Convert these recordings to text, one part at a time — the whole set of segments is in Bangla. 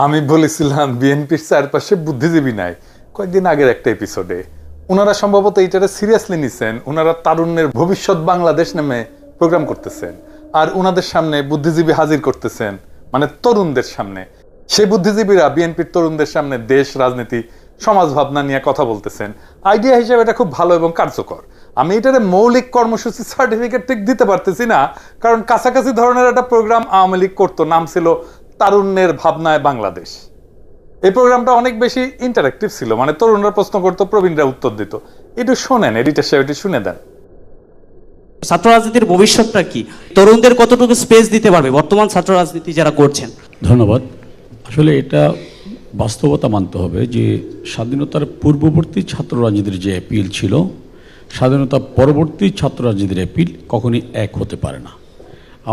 আমি বলেছিলাম বিএনপির চারপাশে বুদ্ধিজীবী নাই কয়েকদিন আগের একটা এপিসোডে। ওনারা সম্ভবত এইটারে সিরিয়াসলি নিছেন। ওনারা তারুণ্যের ভবিষ্যৎ বাংলাদেশ নামে প্রোগ্রাম করতেছেন, আর ওনাদের সামনে বুদ্ধিজীবী হাজির করতেছেন, মানে তরুণদের সামনে। সেই বুদ্ধিজীবীরা বিএনপির তরুণদের সামনে দেশ, রাজনীতি, সমাজ ভাবনা নিয়ে কথা বলতেছেন। আইডিয়া হিসেবে এটা খুব ভালো এবং কার্যকর। আমি এটারে মৌলিক কর্মসূচি সার্টিফিকেট ঠিক দিতে পারতেছি না, কারণ কাছাকাছি ধরনের একটা প্রোগ্রাম আওয়ামী লীগ করতো, নাম ছিল তারুণ্যের ভাবনায় বাংলাদেশ। এই প্রোগ্রামটা অনেক বেশি ইন্টারেক্টিভ ছিল, মানে তরুণরা প্রশ্ন করতো, প্রবীণরা উত্তর দিত। একটু শোনেন, এডিটর সাহেব একটু শুনে দেন। ছাত্র রাজনীতির ভবিষ্যৎটা কি, তরুণদের কতটুকু স্পেস দিতে পারবে বর্তমান ছাত্র রাজনীতি যারা করছেন? ধন্যবাদ। আসলে এটা বাস্তবতা মানতে হবে যে স্বাধীনতার পূর্ববর্তী ছাত্র রাজনীতির যে অ্যাপিল ছিল, স্বাধীনতা পরবর্তী ছাত্র রাজনীতির অ্যাপিল কখনই এক হতে পারে না।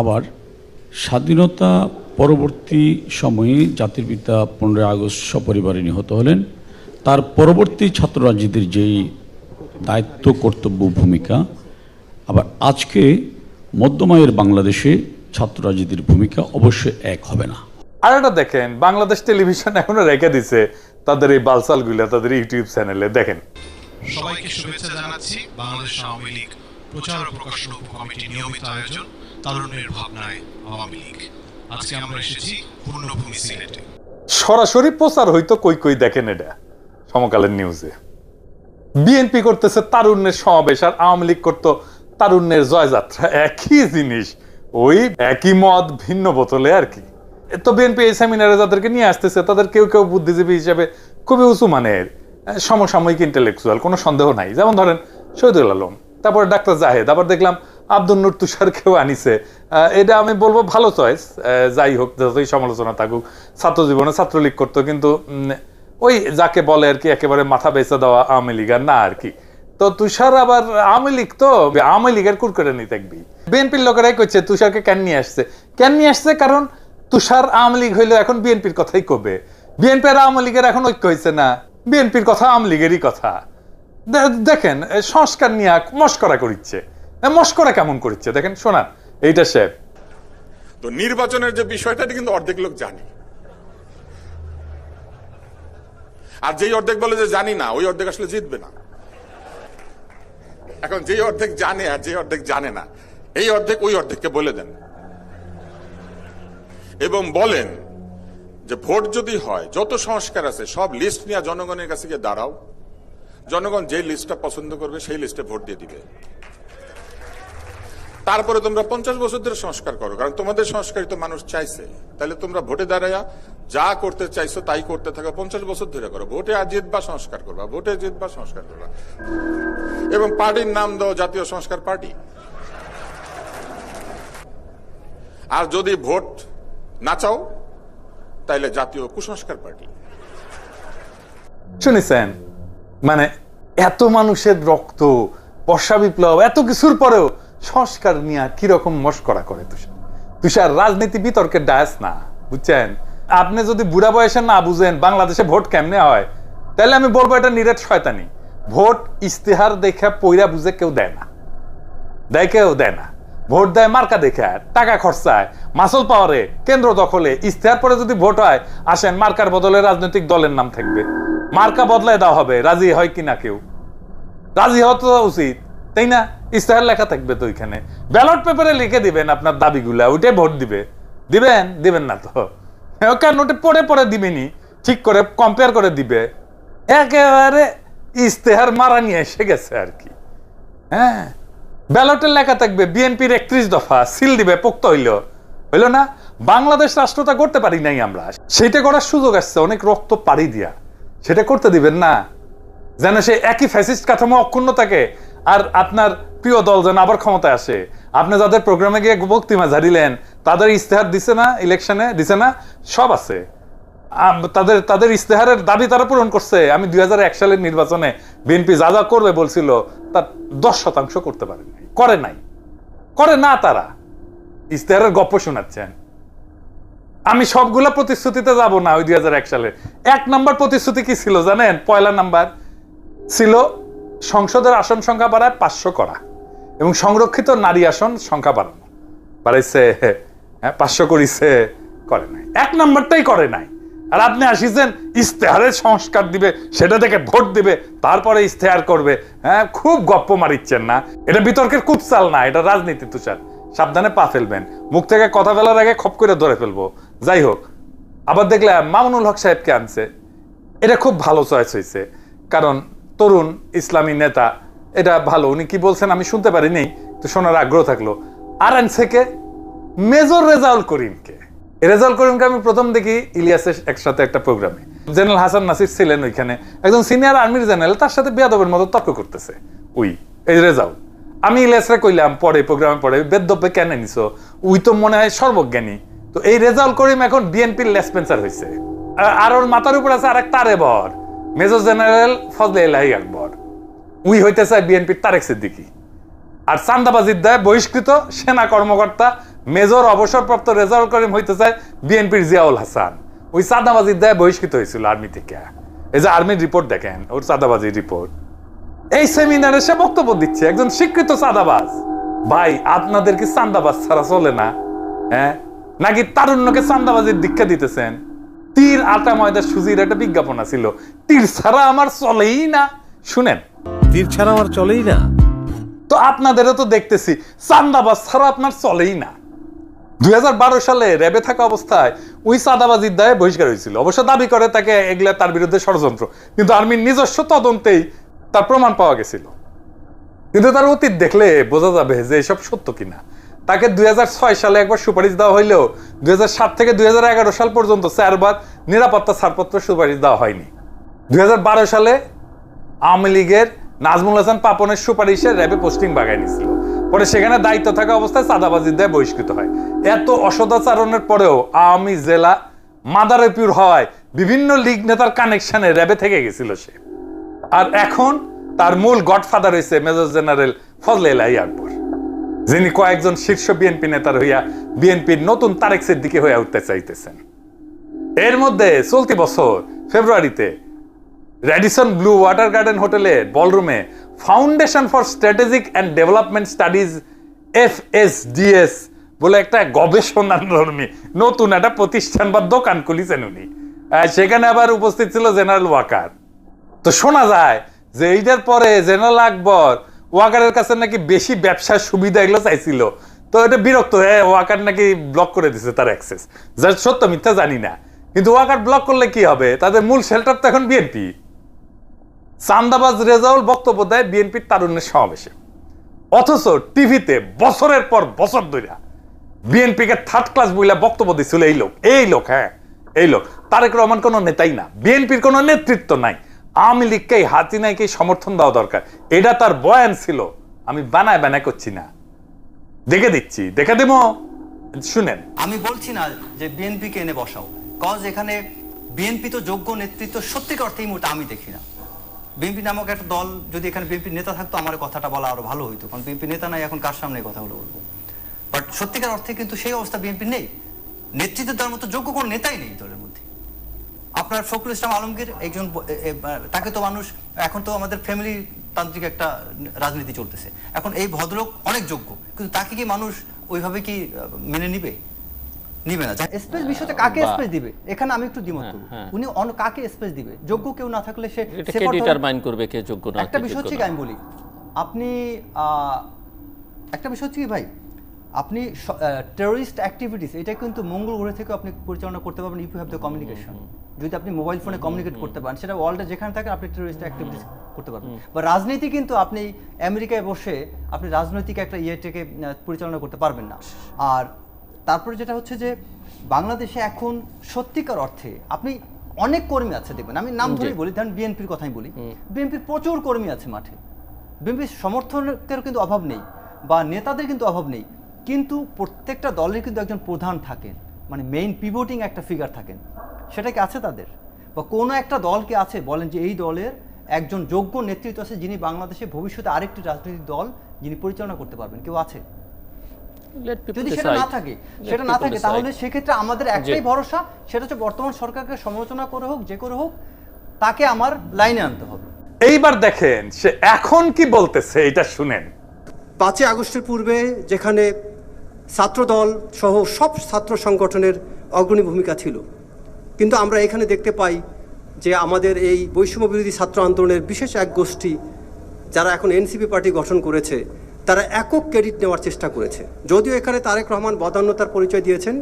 আবার স্বাধীনতা পরবর্তী সময়ে জাতির পিতা 15 আগস্ট সপরিবারে নিহত হলেন, তার পরবর্তী ছাত্র রাজনীতির যেই দায়িত্ব, কর্তব্য, ভূমিকা, আবার আজকে মধ্যমায়ের বাংলাদেশে ছাত্র রাজনীতির ভূমিকা অবশ্যই এক হবে না। আর এটা দেখেন, বাংলাদেশ টেলিভিশন এখনো রেখে দিছে তাদের এই বালসালগুলা তাদের ইউটিউব চ্যানেলে। দেখেন, সবাইকে শুভেচ্ছা জানাচ্ছি। বাংলাদেশ আওয়ামী লীগ প্রচার ও প্রকাশন উপকমিটির নিয়মিত আয়োজন তারুণ্যের ভাবনায় আওয়ামী লীগ। আজকে আমরা এসেছি পূর্ণভূমি সিলেটে। সরাসরি প্রচার হইতো কই কই, দেখেন এটা সমকালের নিউজে। বিএনপি করতেছে তারুণ্যের সমাবেশ, আর আওয়ামী লীগ করতো তারুণ্যের জয়যাত্রা। একই জিনিস, ওই একই মদ ভিন্ন বোতলে আর কি। তো বিএনপি এই সেমিনারে যাদেরকে নিয়ে আসতেছে তাদের কেউ কেউ বুদ্ধিজীবী হিসেবে খুবই উঁচু মানের, সমসাময়িক ইন্টেলেকচুয়াল, কোনো সন্দেহ নাই। যেমন ধরেন শহীদুল আলম, তারপরে ডাক্তার জাহেদ, আবার দেখলাম আব্দুল নূর তুষার কেউ আনিছে। এটা আমি বলবো ভালো চয়েস। যাই হোক, যতই সমালোচনা থাকুক, ছাত্র জীবনে ছাত্রলীগ করতো, কিন্তু ওই যাকে বলে আর কি একেবারে মাথা বেঁচে দেওয়া আওয়ামী লীগ আর না আর কি। তো তুষার আবার আওয়ামী লীগ, তো আওয়ামী লীগের কুরকুরে নিয়ে থাকবি। বিএনপির লোকেরাই করছে তুষারকে কেন নিয়ে আসছে, কারণ তুষার আওয়ামী লীগ হইলো এখন বিএনপির কথাই কবে। বিএনপি আর আওয়ামী লীগের এখন ঐক্য হয়েছে না, বিএনপির কথা আওয়ামী লীগেরই কথা। দেখেন সংস্কার নিয়ে মস্করা করিচ্ছে। মস্করা কেমন করিচ্ছে দেখেন, শোনান এইটা সাহেব। তো নির্বাচনের যে বিষয়টা কিন্তু অর্ধেক লোক জানে, আর যেই অর্ধেক বলে যে জানি না, ওই অর্ধেক আসলে জিতবে না। এখন যেই অর্ধেক জানে আর যে অর্ধেক জানে না, এই অর্ধেক ওই অর্ধেককে বলে দেন এবং বলেন যে ভোট যদি হয়, যত সংস্কার আছে সব লিস্ট নিয়ে জনগণের কাছে গিয়ে দাঁড়াও, জনগণ যে লিস্টটা পছন্দ করবে সেই লিস্টে ভোট দিয়ে দিবে। তারপরে তোমরা 50 বছর ধরে সংস্কার করো, কারণ তোমাদের সংস্কারই তো মানুষ চাইছে। তাহলে তোমরা ভোটে দাঁড়াইয়া যা করতে চাইছো তাই করতে থাকো, 50 বছর ধরে করো। ভোটে আর জিতবা, সংস্কার করবা, ভোটে জিতবা, সংস্কার করবা। এবং পার্টির নাম দাও জাতীয় সংস্কার পার্টি। আর যদি ভোট না চাও তাইলে জাতীয় কুসংস্কার পার্টি। শুনেছেন, মানে এত মানুষের রক্ত, বর্ষা বিপ্লব, এত কিছুর পরেও সংস্কার নিয়ে কিরকম মস্করা করে তুষার। রাজনীতি বিতর্কের ডায়াস না, বুঝছেন? আপনি যদি বুড়া বয়সে না বুঝেন বাংলাদেশে ভোট কেমনে হয়, তাহলে আমি বলবো এটা নিরেট শয়তানি। ভোট ইস্তেহার দেখে পয়রা বুঝে কেউ দেয় না, কেউ দেয় না। ভোট দেয় মার্কা দেখে, টাকা খরচায়, মাসল পাওয়ারে, কেন্দ্র দখলে। ইস্তেহার পরে যদি ভোট হয়, আসেন মার্কার বদলে রাজনৈতিক দলের নাম থাকবে, মার্কা বদলায় দেওয়া হবে। রাজি হয় কিনা কেউ? রাজি হওয়া তো উচিত, তাই না? ইস্তেহার লেখা থাকবে তো ওইখানে, ব্যালট পেপারে লিখে দিবেন আপনার দাবিগুলা, ওইটাই ভোট দিবেন না তো নোটে পড়ে পড়ে দিবেনি, ঠিক করে কম্পেয়ার করে দিবে। একেবারে ইস্তেহার মারা নিয়ে এসে গেছে আর কি। হ্যাঁ, ব্যালটের লেখা থাকবে বিএনপির 31 দফা, সিল দিবে, পোক্ত হইলো না। বাংলাদেশ রাষ্ট্রটা করতে পারি নাই আমরা, সেটা করার সুযোগ আসছে অনেক রক্ত পাড়ি দিয়া, সেটা করতে দিবেন না, যেন সে একই ফ্যাসিস্ট কাঠামো অক্ষুণ্ণ থাকে, আর আপনার প্রিয় দল যেন আবার ক্ষমতায় আসে। আপনি যাদের প্রোগ্রামে গিয়ে বক্তৃতা ঝাড়িলেন, তাদের ইস্তেহার দিছে না, ইলেকশনে দিছে না, সব আছে। তাদের ইস্তেহারের দাবি তারা পূরণ করছে। আমি 2001 সালের নির্বাচনে বিএনপি যা যা করবে বলছিল তার 10% করতে পারে নাই, করে না। তারা ইস্তেহারের গপ্প শোনাচ্ছেন। আমি সবগুলা প্রতিশ্রুতিতে যাব না। ওই 2001 সালে 1 নম্বর প্রতিশ্রুতি কি ছিল জানেন? পয়লা নাম্বার ছিল সংসদের আসন সংখ্যা বাড়ায় 500 করা এবং সংরক্ষিত নারী আসন সংখ্যা বাড়াইছে। 500 করিছে, করে নাই। 1 নম্বরটাই করে নাই। আর আপনি আসিছেন ইস্তেহারের সংস্কার দিবে, সেটা থেকে ভোট দিবে, তারপরে ইস্তেহার করবে। হ্যাঁ, খুব গপ্প মারিচ্ছেন না, এটা বিতর্কের কুৎসাল না, এটা রাজনীতি। তুষার, সাবধানে পা ফেলবেন, মুখ থেকে কথা ফেলার আগে খপ করে ধরে ফেলবো। যাই হোক, আবার দেখলাম মামুনুল হক সাহেবকে আনছে, এটা খুব ভালো চয়েস হয়েছে, কারণ তরুণ ইসলামী নেতা, এটা ভালো। উনি কি বলছেন আমি শুনতে পারিনি, তো শোনার আগ্রহ থাকলো। আর আনছে কে? মেজর রেজাউল করিমকে। রেজাউল করিমকে আমি প্রথম দেখি ইলিয়াসের একসাথে একটা প্রোগ্রামে, জেনারেল হাসান নাসির ছিলেন ওইখানে, একজন সিনিয়র আর্মির জেনারেল, তার সাথে বেয়াদবের মতো তর্ক করতেছে এই রেজাউল। আমি ইলিয়াসরে কইলাম পরে প্রোগ্রামে, পরে বেদব্যে কেন নিছো, উই তো মনে হয় সর্বজ্ঞানী। তো এই রেজাউল করিম এখন বিএনপির লেসপেন্সার হয়েছে, আর ওর মাথার উপর আছে আরেক তারেবর, major general Fazle Ilahi Akbar. We হইতে চায় বিএনপির তারেক সিদ্দিকী। আর চান্দাবাজির দায়ে বহিষ্কৃত সেনা কর্মকর্তা মেজর অবসরপ্রাপ্ত রেজাউল করিম হইতে চায় বিএনপির জিয়াউল হাসান। ওই চাঁদাবাজির দায়ে বহিষ্কৃত হয়েছিল আর্মি থেকে। এই যে আর্মির রিপোর্ট দেখেন, ওর চাঁদাবাজির রিপোর্ট। এই সেমিনারে সে বক্তব্য দিচ্ছে, একজন স্বীকৃত চাঁদাবাজ। ভাই, আপনাদের কি চাঁদাবাজ ছাড়া চলে না? হ্যাঁ, নাকি তারুণ্যকে চাঁদাবাজির দীক্ষা দিতেছেন? তীর আটা ময়দা সুজির একটা বিজ্ঞাপন ছিল, তীর ছাড়া আমার চলেই না। শুনেন, তীর ছাড়া আমার চলেই না। তো আপনাদেরও তো দেখতেছি চাঁদাবাজ ছাড়া আপনার চলেই না। 2012 সালে র্যাবে থাকা অবস্থায় ওই চাঁদাবাজির দায়ে বহিষ্কার হয়েছিল। অবশ্য দাবি করে তাকে এগুলা তার বিরুদ্ধে ষড়যন্ত্র, কিন্তু আর্মির নিজস্ব তদন্তেই তার প্রমাণ পাওয়া গেছিল। কিন্তু তার অতীত দেখলে বোঝা যাবে যে এসব সত্য কিনা। তাকে 2006 সালে একবার সুপারিশ দেওয়া হইলেও 2007 থেকে 2011 সাল পর্যন্ত 4 বার নিরাপত্তা ছাড়পত্র সুপারিশ দেওয়া হয়নি। 2012 সালে আওয়ামী লীগের নাজমুল হাসান পাপনের সুপারিশে র্যাবে পোস্টিং বাগায় নিয়েছিল, পরে সেখানে দায়িত্ব থাকা অবস্থায় চাঁদাবাজির দায়ে বহিষ্কৃত হয়। এত অসদাচরণের পরেও আওয়ামী জেলা মাদারীপুর হয় বিভিন্ন লীগ নেতার কানেকশনে র্যাবে থেকে গেছিল সে। আর এখন তার মূল গডফাদার হয়েছে মেজর জেনারেল ফজলে ইলাহি আকবর, যিনি কয়েকজন শীর্ষ বিএনপি নেতার হইয়া বিএনপির নতুন তারেক সিদ্দিকী হয়ে উঠতে চাইতেছেন। এর মধ্যে চলতি বছর ফেব্রুয়ারিতে রেডিসন ব্লু ওয়াটার গার্ডেন হোটেলের বলরুমে foundation for strategic and development studies FSDS বলে একটা গবেষণাধর্মী নতুন একটা প্রতিষ্ঠান বা দোকান খুলিছেন উনি। সেখানে আবার উপস্থিত ছিল জেনারেল ওয়াকার। তো শোনা যায় যে এইটার পরে জেনারেল আকবর ওয়াকারের কাছে নাকি বেশি ব্যবসার সুবিধা এগুলো চাইছিল। তো এটা বিরক্ত হয়ে ওয়াকার নাকি ব্লক করে দিছে তার অ্যাক্সেস, যার সত্য মিথ্যা জানি না। কিন্তু ওয়াকার ব্লক করলে কি হবে, তাদের মূল শেল্টার তো এখন বিএনপি। চান্দাবাজ রেজাউল বক্তব্য দেয় বিএনপির তারুণ্যের সমাবেশে, অথচ টিভিতে বছরের পর বছর ধরে বিএনপিকে থার্ড ক্লাস বইলা বক্তব্য দিচ্ছিল এই লোক। হ্যাঁ, এই লোক তারেক রহমান কোনো নেতাই না, বিএনপির কোনো নেতৃত্ব নাই, আওয়ামী লীগকে হাসিনাকে সমর্থন দেওয়া দরকার, এটা তার বয়ান ছিল। আমি বানায় করছি না, দেখে দেবো, শুনেন। আমি বলছি না যে বিএনপিকে এনে বসাও, কজ এখানে বিএনপি তো যোগ্য নেতৃত্ব সত্যিকার অর্থে এই মুহূর্তে আমি দেখি না। বিএনপি নামক একটা দল যদি এখানে বিএনপির নেতা থাকতো আমার কথাটা বলা আরো ভালো হইতো, কারণ বিএনপি নেতা নাই, এখন কার সামনে কথাগুলো বলবো। বাট সত্যিকার অর্থে কিন্তু সেই অবস্থা বিএনপি নেই, নেতৃত্ব দেওয়ার মতো যোগ্য কোনো নেতাই নেই দলের মধ্যে। আপনার ফখরুল ইসলাম আলমগীর একজন, তাকে তো মানুষ, এখন তো আমাদের ফ্যামিলি তান্ত্রিক একটা রাজনীতি চলতেছে, এখন এই ভদ্রলোক অনেক যোগ্য, কিন্তু তাকে কি মানুষ ওইভাবে কি মেনে নিবে না। স্পেস বিষয়তে কাকে স্পেস দিবে, এখানে আমি একটু দ্বিমত করব। উনি কাকে স্পেস দিবে? যোগ্য কেউ না থাকলে সে ডিটারমাইন করবে কে যোগ্য না। একটা বিষয় হচ্ছে কি, আমি বলি, আপনি একটা বিষয় হচ্ছে কি ভাই, আপনি টেররিস্ট অ্যাক্টিভিটিস এটা কিন্তু মঙ্গল গ্রহ থেকে আপনি পরিচালনা করতে পারবেন if you have the communication. যদি আপনি মোবাইল ফোনে কমিউনিকেট করতে পারেন, সেটা ওয়ার্ল্ডে যেখানে থাকেন আপনি টেররিস্ট অ্যাক্টিভিটিস করতে পারবেন। বা রাজনীতি কিন্তু আপনি আমেরিকায় বসে আপনি রাজনৈতিক একটা ইয়েটাকে পরিচালনা করতে পারবেন না। আর তারপরে যেটা হচ্ছে যে বাংলাদেশে এখন সত্যিকার অর্থে আপনি অনেক কর্মী আছে দেখবেন, আমি নাম ধরেই বলি, ধরেন বিএনপির কথাই বলি, বিএনপির প্রচুর কর্মী আছে মাঠে, বিএনপির সমর্থকের কিন্তু অভাব নেই বা নেতাদের কিন্তু অভাব নেই, কিন্তু প্রত্যেকটা দলের কিন্তু একজন প্রধান থাকেন, মানে মেইন পিভটিং একটা ফিগার থাকেন। সেটা কি আছে তাদের? বা কোনো একটা দলকে আছে বলেন যে এই দলের একজন যোগ্য নেতৃত্ব আছে যিনি বাংলাদেশে ভবিষ্যতে আরেকটি রাজনৈতিক দল যিনি পরিচালনা করতে পারবেন, কেউ আছে? যদি সেটা না থাকে তাহলে সেক্ষেত্রে আমাদের একটাই ভরসা, সেটা হচ্ছে বর্তমান সরকারকে সমালোচনা করে হোক যে করে হোক তাকে আমার লাইনে আনতে হবে। এইবার দেখেন সে এখন কি বলতেছে, এটা শুনেন। 5 আগস্টের পূর্বে যেখানে ছাত্রদল সহ সব ছাত্র সংগঠনের অগ্রণী ভূমিকা ছিল, কিন্তু আমরা এখানে দেখতে পাই যে আমাদের এই বৈষম্য বিরোধী ছাত্র আন্দোলনের বিশেষ এক গোষ্ঠী যারা এখন এনসিপি পার্টি গঠন করেছে, তারা একক ক্রেডিট নেওয়ার চেষ্টা করেছে। যদিও এখানে তারেক রহমান বদান্যতার পরিচয় দিয়েছেন,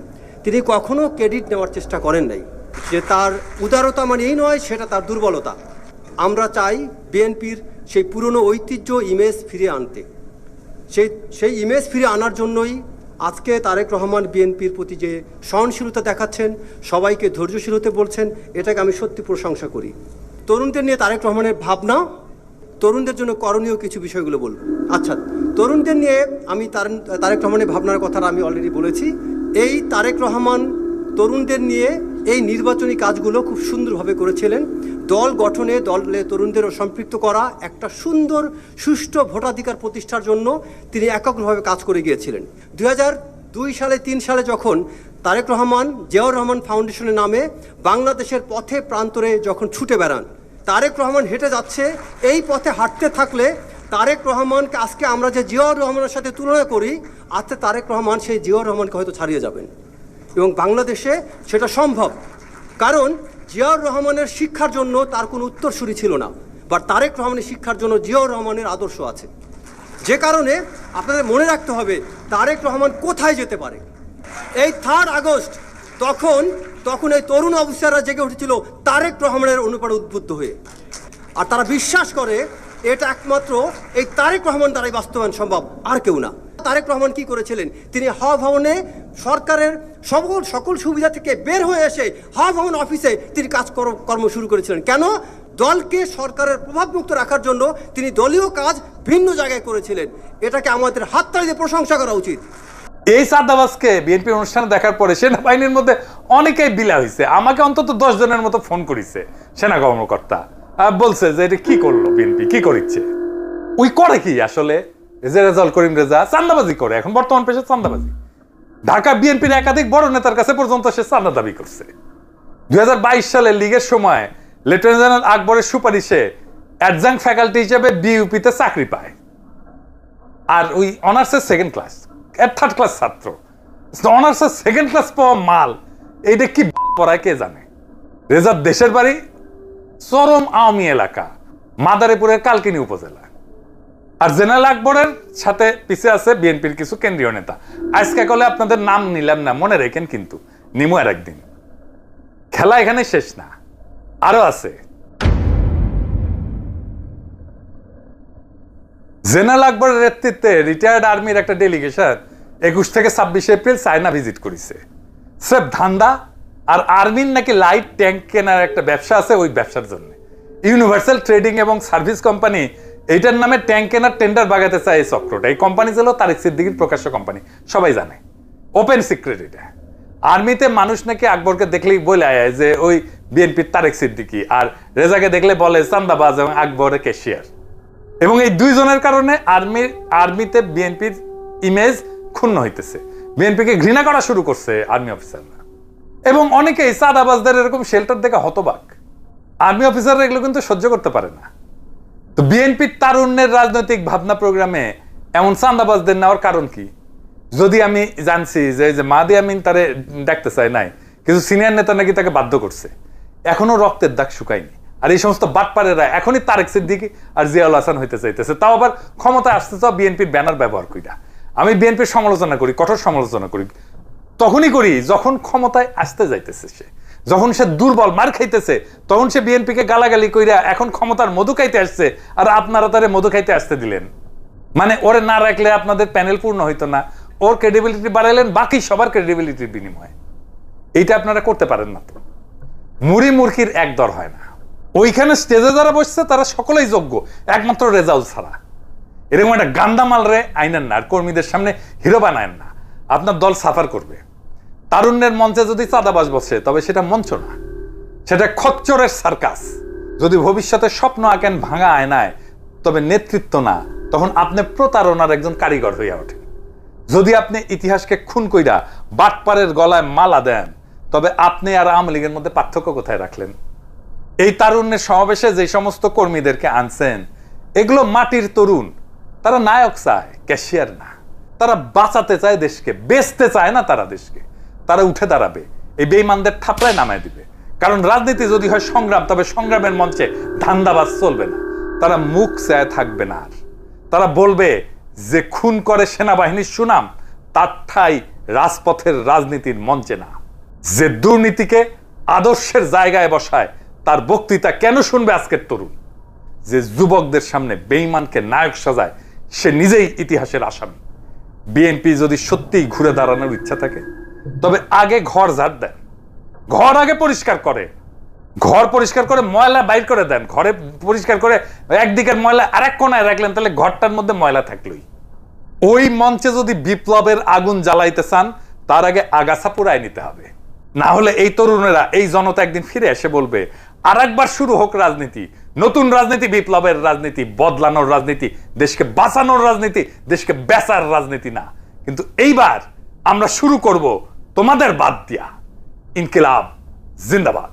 তিনি কখনো ক্রেডিট নেওয়ার চেষ্টা করেন নাই। যে তার উদারতা মানে এই নয়, সেটা তার দুর্বলতা। আমরা চাই বিএনপির সেই পুরনো ঐতিহ্য ইমেজ ফিরিয়ে আনতে। সেই ইমেজ ফিরে আনার জন্যই আজকে তারেক রহমান বিএনপির প্রতি যে সহনশীলতা দেখাচ্ছেন, সবাইকে ধৈর্যশীল হতে বলছেন, এটাকে আমি সত্যি প্রশংসা করি। তরুণদের নিয়ে তারেক রহমানের ভাবনা, তরুণদের জন্য করণীয় কিছু বিষয়গুলো বলব। আচ্ছা, তরুণদের নিয়ে আমি তারেক রহমানের ভাবনার কথাটা আমি অলরেডি বলেছি। এই তারেক রহমান তরুণদের নিয়ে এই নির্বাচনী কাজগুলো খুব সুন্দরভাবে করেছিলেন। দল গঠনে, দলে তরুণদেরও সম্পৃক্ত করা, একটা সুন্দর সুষ্ঠু ভোটাধিকার প্রতিষ্ঠার জন্য তিনি এককভাবে কাজ করে গিয়েছিলেন। 2002 সালে 3 সালে যখন তারেক রহমান জিয়াউর রহমান ফাউন্ডেশনের নামে বাংলাদেশের পথে প্রান্তরে যখন ছুটে বেড়ান, তারেক রহমান হেঁটে যাচ্ছে, এই পথে হাঁটতে থাকলে তারেক রহমানকে আজকে আমরা যে জিয়াউর রহমানের সাথে তুলনা করি, আজকে তারেক রহমান সেই জিয়াউর রহমানকে হয়তো ছাড়িয়ে যাবেন। এবং বাংলাদেশে সেটা সম্ভব, কারণ জিয়াউর রহমানের শিক্ষার জন্য তার কোনো উত্তরসূরি ছিল না, বা তারেক রহমানের শিক্ষার জন্য জিয়াউর রহমানের আদর্শ আছে। যে কারণে আপনাদের মনে রাখতে হবে তারেক রহমান কোথায় যেতে পারে। এই 3 আগস্ট তখন এই তরুণ অফিসাররা জেগে উঠেছিল তারেক রহমানের অনুপ্রাণে উদ্বুদ্ধ হয়ে, আর তারা বিশ্বাস করে এটা একমাত্র এই তারেক রহমান দ্বারাই বাস্তবায়ন সম্ভব, আর কেউ না। তারেক রহমান কি করেছিলেন? তিনি হাওয়া ভবনে সরকারের সকল সুবিধা থেকে বের হয়ে এসে হাওয়া ভবন অফিসে তিনি কর্ম শুরু করেছিলেন। কেন? দলকে সরকারের প্রভাবমুক্ত রাখার জন্য তিনি দলীয় কাজ ভিন্ন জায়গায় করেছিলেন। এটাকে আমাদের হাততালি দিয়ে প্রশংসা করা উচিত। এই চাঁদাবাজকে বিএনপির অনুষ্ঠানে দেখার পরে সেনাবাহিনীর মধ্যে অনেকেই বিলা হয়েছে। আমাকে অন্তত 10 জনের মতো ফোন করেছে সেনা কর্মকর্তা, বলছে যে এটা কি করলো বিএনপি, কি করিচ্ছে, ওই করে কি আসলে। রেজাউল করিম রেজা চাঁদাবাজি করে, এখন বর্তমান পেশা চাঁদাবাজি। ঢাকা বিএনপির একাধিক বড় নেতার কাছে পর্যন্ত সে চাঁদা দাবি করছে। 2022 সালে লীগের সময় লেফটেন্যান্ট জেনারেল আকবরের সুপারিশে অ্যাডজাঙ্ক ফ্যাকাল্টি হিসেবে বিইউপিতে চাকরি পায়, আর ওই অনার্সের 2nd ক্লাস, 3rd ক্লাস ছাত্র, অনার্সের 2nd ক্লাস পাওয়া মাল, এইটা কি পড়ায় কে জানে। রেজার দেশের বাড়ি চরম আওয়ামী এলাকা, মাদারীপুরের কালকিনি উপজেলা। আর জেনারেল আকবরের সাথে পিছিয়ে আছে বিএনপির কিছু কেন্দ্রীয় নেতা। আজকে কলে আপনাদের নাম নিলাম না, মনে রেখেন কিন্তু, নিমু আর একদিন। খেলা এখানে শেষ না, আরো আছে। জেনারেল আকবরের নেতৃত্বে রিটায়ার্ড আর্মির একটা ডেলিগেশন 21 থেকে 26 এপ্রিল চায়না ভিজিট করেছে। স্রেফ ধান্দা, আর আর্মির নাকি লাইট ট্যাঙ্ক কেনার একটা ব্যবসা আছে, ওই ব্যবসার জন্য ইউনিভার্সাল ট্রেডিং এবং সার্ভিস কোম্পানি এইটার নামে ট্যাঙ্ক কেনার টেন্ডার বাগাতে চায় এই চক্রটা। এই কোম্পানি ছিল তারেক সিদ্দিকীর প্রকাশ্য কোম্পানি, সবাই জানে, ওপেন সিক্রেট এটা। আর্মিতে মানুষ নাকি আকবরকে দেখলেই বলে আয় যে ওই বিএনপির তারেক সিদ্দিকী, আর রেজাকে দেখলে বলে চান্দাবাজ এবং আকবরের ক্যাশিয়ার। এবং এই 2 জনের কারণে আর্মিতে বিএনপির ইমেজ ক্ষুণ্ণ হইতেছে, বিএনপিকে ঘৃণা করা শুরু করছে আর্মি অফিসাররা। এবং অনেকেই চাঁদাবাজদের এরকম শেল্টার দেখে হতবাক। আর্মি অফিসাররা এগুলো কিন্তু সহ্য করতে পারে না। তো বিএনপির তারুণ্যের রাজনৈতিক ভাবনা প্রোগ্রামে এমন চাঁদাবাজদের নেওয়ার কারণ কি? যদি আমি জানছি যে মাহদি আমিন তারে ডাকতে চায় নাই, কিছু সিনিয়র নেতা নাকি তাকে বাধ্য করছে, এখনো রক্তের দাগ শুকায়নি। আর এই সমস্ত বাটপারেরা এখনই তারেক সিদ্দিকী আর জিয়াউল হাসান হইতে চাইতেছে, তাও আবার ক্ষমতায় আসতে চাও বিএনপির ব্যানার ব্যবহার কইরা। আমি বিএনপির সমালোচনা করি, কঠোর সমালোচনা করি, তখনই করি যখন ক্ষমতায় আসতে যাইতেছে সে, যখন সে দুর্বল মার খাইতেছে, তখন সে বিএনপিকে গালাগালি কইরা এখন ক্ষমতার মধু খাইতে আসছে, আর আপনারা তারে মধু খাইতে আসতে দিলেন। মানে ওরে না রাখলে আপনাদের প্যানেল পূর্ণ হইতো না, ওর ক্রেডিবিলিটি বাড়াইলেন বাকি সবার ক্রেডিবিলিটির বিনিময়ে। এইটা আপনারা করতে পারেন না। তো মুড়ি মুরকির এক দর হয় না। ওইখানে স্টেজে যারা বসছে তারা সকলেই যোগ্য, একমাত্র রেজাউল ছাড়া। এরকম একটা গান্দা মাল রে আইনেন না, আর কর্মীদের সামনে হিরো বানায়েন না, আপনার দল সাফার করবে। তারুণ্যের মঞ্চে যদি চাঁদাবাজ বসে তবে সেটা মঞ্চ না, সেটা খচ্চরের সার্কাস। যদি ভবিষ্যতে স্বপ্ন আঁকেন ভাঙা আয়নায়, তবে নেতৃত্ব না, তখন আপনি প্রতারণার একজন কারিগর হইয়া ওঠেন। যদি আপনি ইতিহাসকে খুন কইরা বাটপারের গলায় মালা দেন, তবে আপনি আর আওয়ামী লীগের মধ্যে পার্থক্য কোথায় রাখলেন? এই তারুণ্যের সমাবেশে যে সমস্ত কর্মীদেরকে আনছেন, এগুলো মাটির তরুণ, তারা নায়ক চায়, ক্যাশিয়ার না। তারা বাঁচাতে চায় দেশকে, বেচতে চায় না তারা দেশকে। তারা উঠে দাঁড়াবে, এই বেঈমানদের থাপড়ায় নামায় দিবে। কারণ রাজনীতি যদি হয় সংগ্রাম, তবে সংগ্রামের মঞ্চে ধান্দাবাজ চলবে না, তারা মুখ চায় থাকবে না। আর তারা বলবে যে খুন করে সেনাবাহিনীর সুনাম, তার ঠাঁই রাজপথের রাজনীতির মঞ্চে না। যে দুর্নীতিকে আদর্শের জায়গায় বসায়, তার বক্তৃতা কেন শুনবে আজকের তরুণ? যে যুবকদের সামনে বেঈমানকে নায়ক সাজায়, সে নিজেই ইতিহাসের আসামি। বিএনপি যদি সত্যিই ঘুরে দাঁড়ানোর ইচ্ছা থাকে, তবে আগে ঘর ঝাড় দেন, ঘর আগে পরিষ্কার করে, ঘর পরিষ্কার করে ময়লা বাইর করে দেন। ঘরে পরিষ্কার করে একদিকের ময়লা আরেক কোনায় রাখলেন, তাহলে ঘরটার মধ্যে ময়লা থাকলোই। ওই মঞ্চে যদি বিপ্লবের আগুন জ্বালাইতে চান, তার আগে আগাছা পুরাই নিতে হবে। না হলে এই তরুণেরা, এই জনতা একদিন ফিরে এসে বলবে আর একবার শুরু হোক রাজনীতি, নতুন রাজনীতি, বিপ্লবের রাজনীতি, বদলানোর রাজনীতি, দেশকে বাঁচানোর রাজনীতি, দেশকে বেচার রাজনীতি না। কিন্তু এইবার আমরা শুরু করব তোমাদের বাদ দিয়া। ইনকিলাব জিন্দাবাদ।